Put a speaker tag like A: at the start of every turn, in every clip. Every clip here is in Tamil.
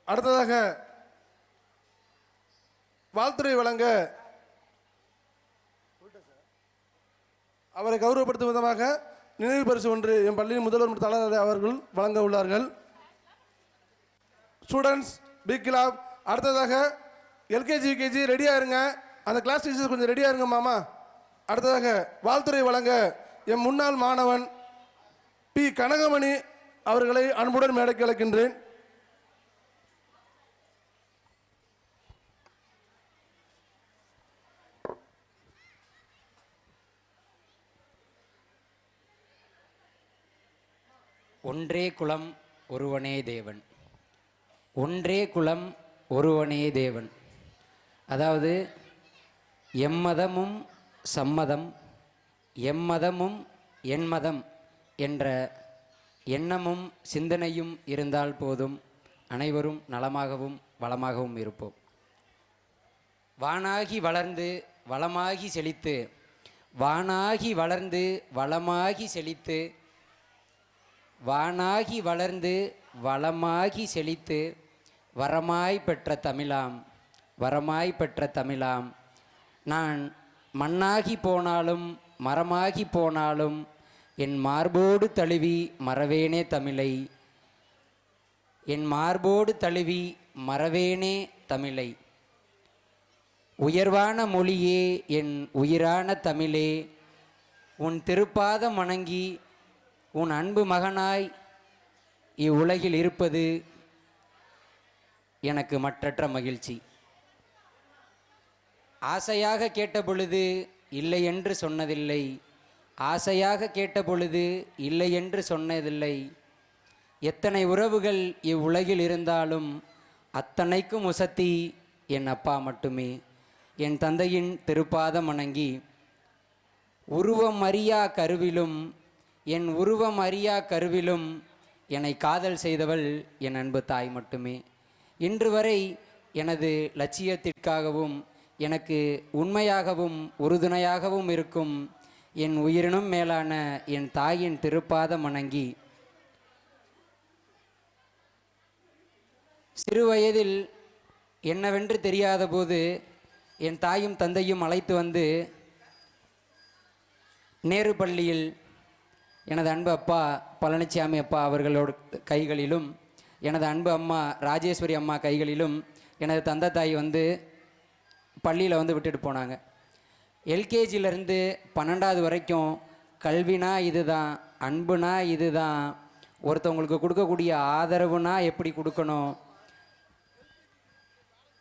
A: அடுத்ததாக வாழ்த்துறை வழங்க அவரை கௌரவப்படுத்தும் விதமாக நினைவு பரிசு ஒன்று என் பள்ளியின் முதல்வர் மற்றும் தலைவர் அவர்கள் வழங்க உள்ளார்கள். Students big clap. அடுத்ததாக எல்கேஜி யூகேஜி ரெடியாக இருங்க. அந்த கிளாஸ் டீச்சர்ஸ் கொஞ்சம் ரெடியாக இருங்க மாமா. அடுத்ததாக வாழ்த்துறை வழங்க என் முன்னாள் மாணவன் பி கனகமணி அவர்களை அன்புடன் மேடைக்கு அழைக்கின்றேன்.
B: ஒன்றே குலம் ஒருவனே தேவன், ஒன்றே குலம் ஒருவனே தேவன். அதாவது எம்மதமும் சம்மதம், எம்மதமும் என் மதம் என்ற எண்ணமும் சிந்தனையும் இருந்தால் போதும், அனைவரும் நலமாகவும் வளமாகவும் இருப்போம். வானாகி வளர்ந்து வளமாகி செழித்து, வானாகி வளர்ந்து வளமாகி செழித்து, வானாகி வளர்ந்து வளமாகி செழித்து, வரமாய் பெற்ற தமிழாம், வரமாய் பெற்ற தமிழாம். நான் மண்ணாகி போனாலும் மரமாகி போனாலும் என் மார்போடு தழுவி மறவேனே தமிழை, என் மார்போடு தழுவி மறவேனே தமிழை. உயர்வான மொழியே என் உயிரான தமிழே, உன் திருப்பாதம் வணங்கி உன் அன்பு மகனாய் இவ்வுலகில் இருப்பது எனக்கு மற்றற்ற மகிழ்ச்சி. ஆசையாக கேட்ட பொழுது இல்லை என்று சொன்னதில்லை, ஆசையாக கேட்ட பொழுது இல்லை என்று சொன்னதில்லை. எத்தனை உறவுகள் இவ்வுலகில் இருந்தாலும் அத்தனைக்கும் உசத்தி என் அப்பா மட்டுமே. என் தந்தையின் திருப்பாதம் வணங்கி உருவம் அறியா கருவிலும், என் உருவம் அறியா கருவிலும் என்னை காதல் செய்தவள் என் அன்பு தாய் மட்டுமே. இன்று வரை எனது லட்சியத்திற்காகவும் எனக்கு உண்மையாகவும் உறுதுணையாகவும் இருக்கும் என் உயிரினும் மேலான என் தாயின் திருப்பாதம் வணங்கி, சிறுவயதில் என்னவென்று தெரியாத போது என் தாயும் தந்தையும் அழைத்து வந்து நேரு பள்ளியில் எனது அன்பு அப்பா பழனிசாமி அப்பா அவர்களோட கைகளிலும், எனது அன்பு அம்மா ராஜேஸ்வரி அம்மா கைகளிலும் எனது தந்தை தாய் வந்து பள்ளியில் வந்து விட்டுட்டு போனாங்க. எல்கேஜியிலேருந்து 12வது வரைக்கும் கல்வினா இதுதான், அன்புனா இதுதான், ஒருத்தவங்களுக்கு கொடுக்கக்கூடிய ஆதரவுனா எப்படி கொடுக்கணும்,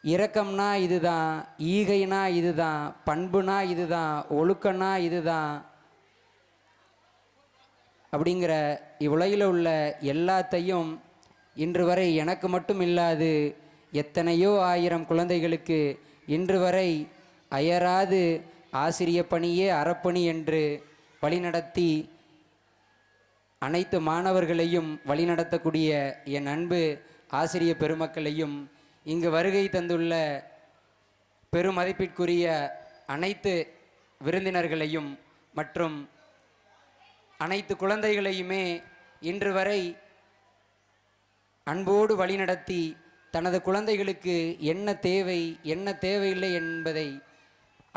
B: இரக்கம்னா இதுதான், ஈகைனா இதுதான், பண்புனா இதுதான், ஒழுக்கம்னா இதுதான் அப்படிங்கிற இவ்வுலகில் உள்ள எல்லாத்தையும் இன்று வரை எனக்கு மட்டும் இல்லாது எத்தனையோ ஆயிரம் குழந்தைகளுக்கு இன்று வரை அயராது ஆசிரிய பணியே அறப்பணி என்று வழிநடத்தி அனைத்து மாணவர்களையும் வழிநடத்தக்கூடிய என் அன்பு ஆசிரிய பெருமக்களையும், இங்கு வருகை தந்துள்ள பெருமதிப்பிற்குரிய அனைத்து விருந்தினர்களையும் மற்றும் அனைத்து குழந்தைகளையுமே இன்று வரை அன்போடு வழிநடத்தி தனது குழந்தைகளுக்கு என்ன தேவை என்ன தேவையில்லை என்பதை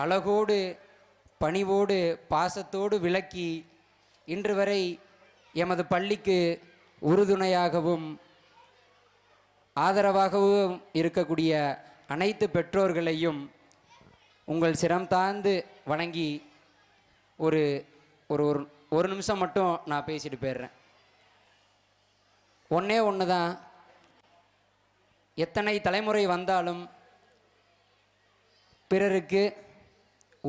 B: அழகோடு பணிவோடு பாசத்தோடு விளக்கி இன்று வரை எமது பள்ளிக்கு உறுதுணையாகவும் ஆதரவாகவும் இருக்கக்கூடிய அனைத்து பெற்றோர்களையும் உங்கள் சிரம் தாழ்ந்து வணங்கி ஒரு ஒரு ஒரு நிமிஷம் மட்டும் நான் பேசிட்டு போயிடுறேன். ஒன்றே ஒன்று தான், எத்தனை தலைமுறை வந்தாலும் பிறருக்கு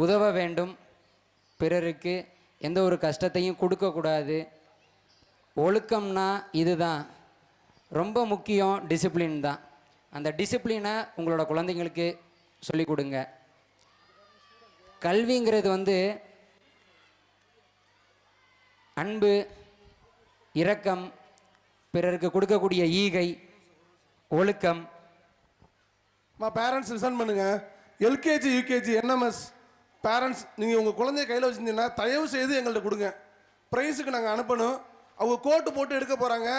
B: உதவ வேண்டும், பிறருக்கு எந்த ஒரு கஷ்டத்தையும் கொடுக்கக்கூடாது. ஒழுக்கம்னா இதுதான், ரொம்ப முக்கியம் டிசிப்ளின் தான். அந்த டிசிப்ளினை உங்களோட குழந்தைங்களுக்கு சொல்லிக் கொடுங்க. கல்விங்கிறது வந்து அன்பு, இரக்கம், பிறருக்கு கொடுக்கக்கூடிய ஈகை, ஒழுக்கம்.
A: பேரண்ட்ஸ் லிசன் பண்ணுங்க. எல்கேஜி யூகேஜி என்எம்எஸ் பேரண்ட்ஸ், நீங்கள் உங்கள் குழந்தைய கையில் வச்சுருந்தீங்கன்னா தயவு செய்து எங்கள்கிட்ட கொடுங்க. ப்ரைஸுக்கு நாங்கள் அனுப்பணும். அவங்க கோட்டு போட்டு எடுக்க போகிறாங்க.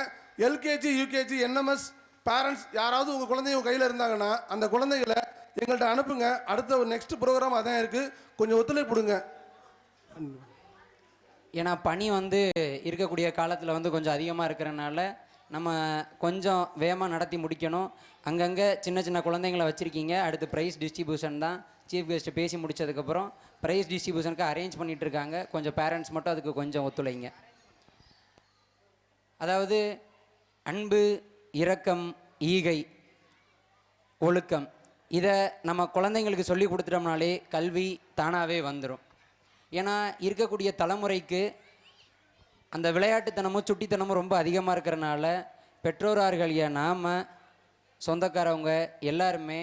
A: எல்கேஜி யூகேஜி என்எம்எஸ் பேரண்ட்ஸ் யாராவது உங்கள் குழந்தைங்க உங்கள் கையில் இருந்தாங்கன்னா அந்த குழந்தைகளை எங்கள்கிட்ட அனுப்புங்க. அடுத்த நெக்ஸ்ட் ப்ரோக்ராம் அதான் இருக்குது, கொஞ்சம் ஒத்துழைப்புடுங்க.
B: ஏன்னா பனி வந்து இருக்கக்கூடிய காலத்தில் வந்து கொஞ்சம் அதிகமாக இருக்கிறனால நம்ம கொஞ்சம் வேகமாக நடத்தி முடிக்கணும். அங்கங்கே சின்ன சின்ன குழந்தைங்களை வச்சுருக்கீங்க. அடுத்து ப்ரைஸ் டிஸ்ட்ரிபியூஷன் தான். சீஃப் கெஸ்ட்டு பேசி முடித்ததுக்கப்புறம் ப்ரைஸ் டிஸ்ட்ரிபியூஷனுக்கு அரேஞ்ச் பண்ணிகிட்டு இருக்காங்க. கொஞ்சம் பேரண்ட்ஸ் மட்டும் அதுக்கு கொஞ்சம் ஒத்துழைங்க. அதாவது அன்பு, இரக்கம், ஈகை, ஒழுக்கம், இதை நம்ம குழந்தைங்களுக்கு சொல்லி கொடுத்துட்டோம்னாலே கல்வி தானாகவே வந்துடும். ஏன்னா இருக்கக்கூடிய தலைமுறைக்கு அந்த விளையாட்டுத்தனமும் சுட்டித்தனமும் ரொம்ப அதிகமாக இருக்கிறனால பெற்றோராகிய நாம், சொந்தக்காரவங்க எல்லாருமே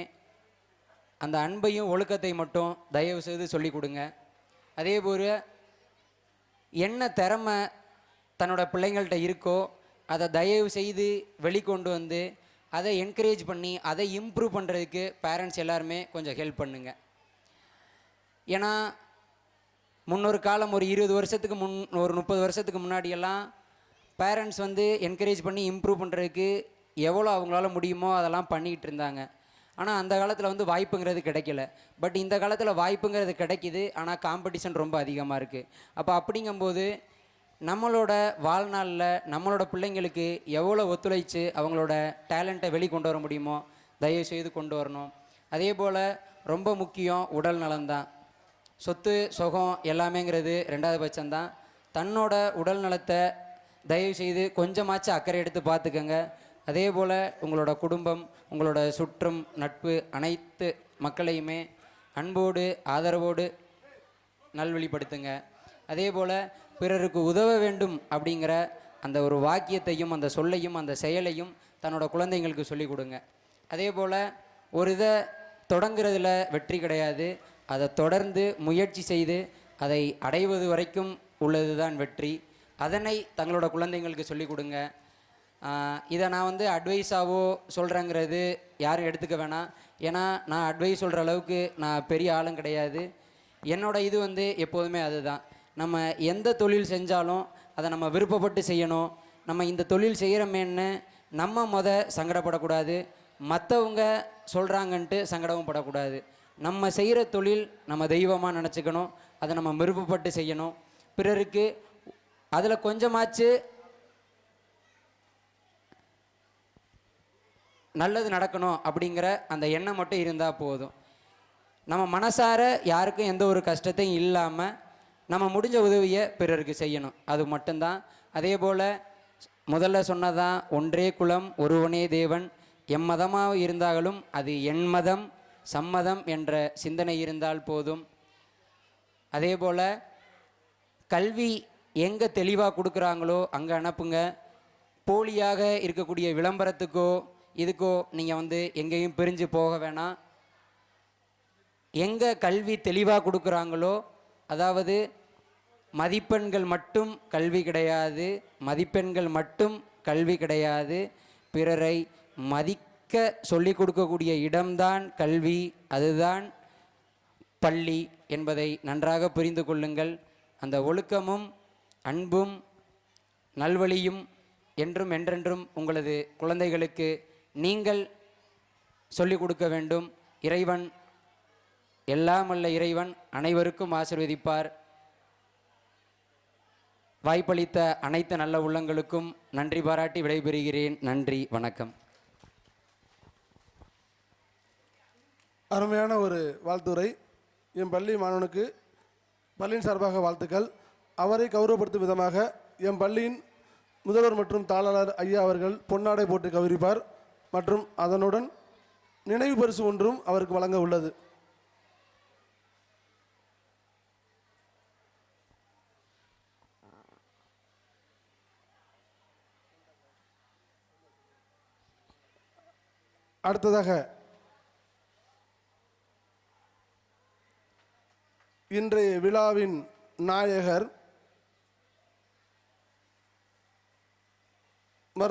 B: அந்த அன்பையும் ஒழுக்கத்தை மட்டும் தயவு செய்து சொல்லி கொடுங்க. அதே போல் என்ன திறமை தன்னோட பிள்ளைங்கள்ட்ட இருக்கோ அதை தயவு செய்து வெளிக்கொண்டு வந்து அதை என்கரேஜ் பண்ணி அதை இம்ப்ரூவ் பண்ணுறதுக்கு பேரண்ட்ஸ் எல்லாருமே கொஞ்சம் ஹெல்ப் பண்ணுங்க. ஏன்னா முன்னொரு காலம் ஒரு 20 வருஷத்துக்கு ஒரு 30 வருஷத்துக்கு முன்னாடியெல்லாம் பேரண்ட்ஸ் வந்து என்கரேஜ் பண்ணி இம்ப்ரூவ் பண்ணுறதுக்கு எவ்வளோ அவங்களால முடியுமோ அதெல்லாம் பண்ணிக்கிட்டு இருந்தாங்க. ஆனால் அந்த காலத்தில் வந்து வாய்ப்புங்கிறது கிடைக்கல. பட் இந்த காலத்தில் வாய்ப்புங்கிறது கிடைக்கிது, ஆனால் காம்படிஷன் ரொம்ப அதிகமாக இருக்குது. அப்போ அப்படிங்கும்போது நம்மளோட வாழ்நாளில் நம்மளோட பிள்ளைங்களுக்கு எவ்வளோ ஒத்துழைச்சு அவங்களோட டேலண்ட்டை வெளிக்கொண்டு வர முடியுமோ தயவு செய்து கொண்டு வரணும். அதே போல் ரொம்ப முக்கியம் உடல் நலம்தான். சொத்து சுகம் எல்லாமேங்கிறது ரெண்டாவது பட்சம்தான். தன்னோட உடல் நலத்தை தயவு செய்து கொஞ்சமாச்சும் அக்கறை எடுத்து பார்த்துக்கங்க. அதே போல் உங்களோட குடும்பம், உங்களோட சுற்றும் நட்பு அனைத்து மக்களையுமே அன்போடு ஆதரவோடு நல்வழிப்படுத்துங்க. அதே போல் பிறருக்கு உதவ வேண்டும் அப்படிங்கிற அந்த ஒரு வாக்கியத்தையும் அந்த சொல்லையும் அந்த செயலையும் தன்னோட குழந்தைங்களுக்கு சொல்லிக் கொடுங்க. அதே போல் ஒரு இதை தொடங்குறதுல வெற்றி கிடையாது, அதை தொடர்ந்து முயற்சி செய்து அதை அடைவது வரைக்கும் உள்ளது தான் வெற்றி. அதனை தங்களோட குழந்தைங்களுக்கு சொல்லிக் கொடுங்க. இதை நான் வந்து அட்வைஸாவோ சொல்கிறேங்கிறது யாரும் எடுத்துக்க வேணாம். ஏன்னா நான் அட்வைஸ் சொல்கிற அளவுக்கு நான் பெரிய ஆளும் கிடையாது. என்னோட இது வந்து எப்போதுமே அதுதான். நம்ம எந்த தொழில் செஞ்சாலும் அதை நம்ம விருப்பப்பட்டு செய்யணும். நம்ம இந்த தொழில் செய்கிறோமேன்னு நம்ம சங்கடப்படக்கூடாது, மற்றவங்க சொல்கிறாங்கன்ட்டு சங்கடமும் படக்கூடாது. நம்ம செய்கிற தொழில் நம்ம தெய்வமாக நினச்சிக்கணும், அதை நம்ம விருப்பப்பட்டு செய்யணும். பிறருக்கு அதில் கொஞ்சமாச்சு நல்லது நடக்கணும் அப்படிங்கிற அந்த எண்ணம் மட்டும் இருந்தால் போதும். நம்ம மனசார யாருக்கும் எந்த ஒரு கஷ்டத்தையும் இல்லாமல் நம்ம முடிஞ்ச உதவியை பிறருக்கு செய்யணும், அது மட்டும்தான். அதே போல் முதல்ல சொன்னதான் ஒன்றே குலம் ஒருவனே தேவன், எம்மதமாக இருந்தாலும் அது என் மதம் சம்மதம் என்ற சிந்தனை இருந்தால் போதும். அதே போல் கல்வி எங்கே தெளிவாக கொடுக்குறாங்களோ அங்கே அனுப்புங்க. போலியாக இருக்கக்கூடிய விளம்பரத்துக்கோ இதுக்கோ நீங்கள் வந்து எங்கேயும் பிரிஞ்சு போக வேணாம். எங்கே கல்வி தெளிவாக கொடுக்குறாங்களோ, அதாவது மதிப்பெண்கள் மட்டும் கல்வி கிடையாது, மதிப்பெண்கள் மட்டும் கல்வி கிடையாது, பிறரை மதிக்க சொல்லிக் கொடுக்கக்கூடிய இடம்தான் கல்வி, அதுதான் பள்ளி என்பதை நன்றாக புரிந்து கொள்ளுங்கள். அந்த ஒழுக்கமும் அன்பும் நல்வழியும் என்றும் என்றென்றும் உங்களது குழந்தைகளுக்கு நீங்கள் சொல்லிக் கொடுக்க வேண்டும். இறைவன் எல்லாம் வல்ல இறைவன் அனைவருக்கும் ஆசீர்வதிப்பார். வாய்ப்பளித்த அனைத்து நல்ல உள்ளங்களுக்கும் நன்றி பாராட்டி விடைபெறுகிறேன். நன்றி, வணக்கம்.
A: அருமையான ஒரு வாழ்த்துரை. என் பள்ளி மாணவனுக்கு பள்ளியின் சார்பாக வாழ்த்துக்கள். அவரை கௌரவப்படுத்தும் விதமாக என் பள்ளியின் முதல்வர் மற்றும் தாளாளர் ஐயா அவர்கள் பொன்னாடை போட்டு கௌரவிப்பார் மற்றும் அதனுடன் நினைவு பரிசு ஒன்றும் அவருக்கு வழங்க உள்ளது. அடுத்ததாக இன்றைய விழாவின் நாயகர்